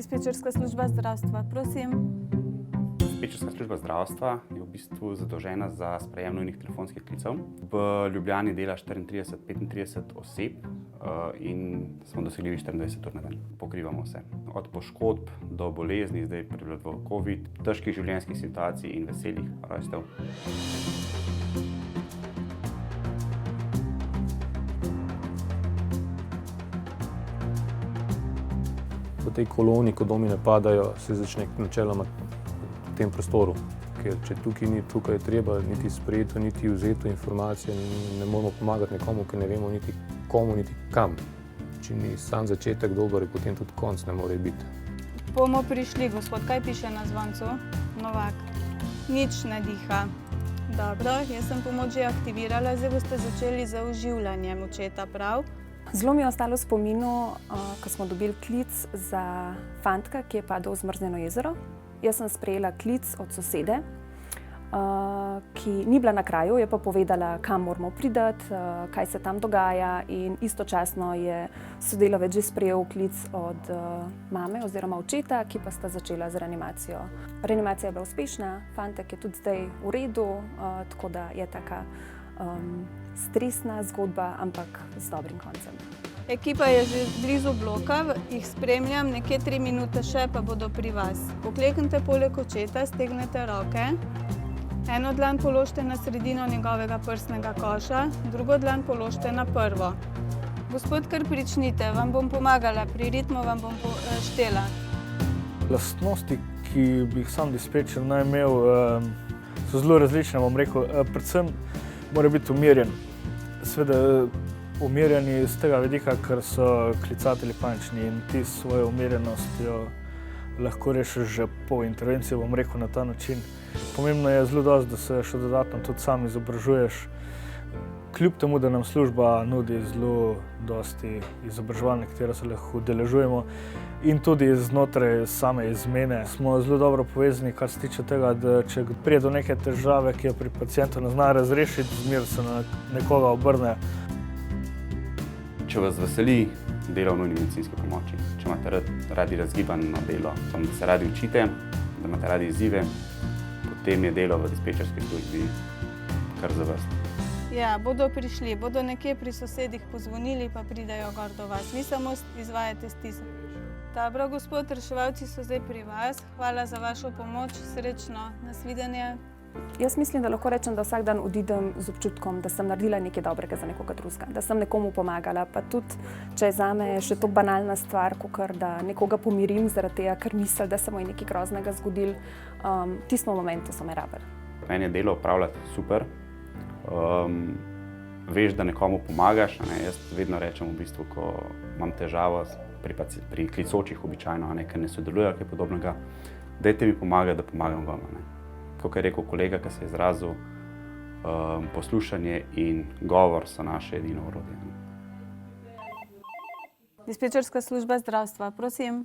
Dispečerska služba zdravstva, prosim. Dispečerska služba zdravstva je v bistvu zadolžena za sprejem nujnih telefonskih klicev. V Ljubljani dela 34-35 oseb in smo dosegljivi 24 ur na dan. Pokrivamo vse. Od poškodb do bolezni, zdaj prevladuje COVID, težkih življenjskih situacij in veselih rojstev. V tej koloni, ko domi napadajo, se začne načeloma v tem prostoru. Ker če tukaj je treba niti sprejeto, niti vzeto informacije, ne moramo pomagati nekomu, ker ne vemo niti komu, niti kam. Če ni sam začetek dober, potem tudi konc ne more biti. Bomo prišli, gospod. Kaj piše na zvoncu? Novak. Nič ne diha. Dobro, jaz sem pomoč že aktivirala, zdaj boste začeli z oživljanjem očeta, prav? Zelo mi je ostalo v spominu, ko smo dobili klic za fantka, ki je padel v zmrznjeno jezero. Jaz sem sprejela klic od sosede, ki ni bila na kraju, je pa povedala, kam moramo priti, kaj se tam dogaja, in istočasno je sodelavec že sprejel klic od mame oziroma očeta, ki pa sta začela z reanimacijo. Reanimacija je bila uspešna, fantek je tudi zdaj v redu, tako da je taka stresna zgodba, ampak z dobrim koncem. Ekipa je že blizu bloka, jih spremljam, nekje 3 minute še pa bodo pri vas. Pokleknite poleg očeta, stegnete roke. Eno dlan položite na sredino njegovega prsnega koša, drugo dlan položite na prvo. Gospod, kar pričnite, vam bom pomagala, pri ritmu vam bom štela. Lastnosti, ki bi jih sam dispečer naj imel, so zelo različne, bom rekel. Predvsem mora biti umirjen. Seveda umirjeni z tega vidika, ker so klicatelji panični in ti s svojo umirjenostjo lahko rešiš že po intervenciji, bom rekel na ta način. Pomembno je zelo dosti, da se še dodatno tudi sam izobražuješ. Kljub temu, da nam služba nudi zelo dosti izobraževanj, na katera se lahko udeležujemo, in tudi znotraj same izmene smo zelo dobro povezani, kar se tiče tega, da če pride do neke težave, ki jo pri pacientu ne zna razrešiti, zmeraj se na nekoga obrne. Če vas veseli delo v nujni medicinski pomoči, če imate radi razgibano delo, da se radi učite, da imate radi izzive, potem je delo v dispečerski službi kar za vas. Ja, bodo prišli, bodo nekje pri sosedih pozvonili, pa pridejo gor do vas. Vi samo izvajate stisk. Dobro, gospod, reševalci so zdaj pri vas. Hvala za vašo pomoč, srečno, nasvidenje. Jaz mislim, da lahko rečem, da vsak dan odidem z občutkom, da sem naredila nekaj dobrega za nekoga drugega, da sem nekomu pomagala, pa tudi, če je zame še to banalna stvar, kakor da nekoga pomirim zaradi tega, ker misli, da se mu je nekaj groznega zgodilo, v tistem momentu so me rabili. Meni je delo opravljati super. Veš, da nekomu pomagaš. Jaz vedno rečem, v bistvu, ko imam težavo pri klicočih običajno, ker ne sodelujejo kaj podobnega, dajte mi pomagati, da pomagam vam. Kot je rekel kolega, ki se je izrazil, poslušanje in govor so naše edino orodje. Dispečerska služba zdravstva, prosim.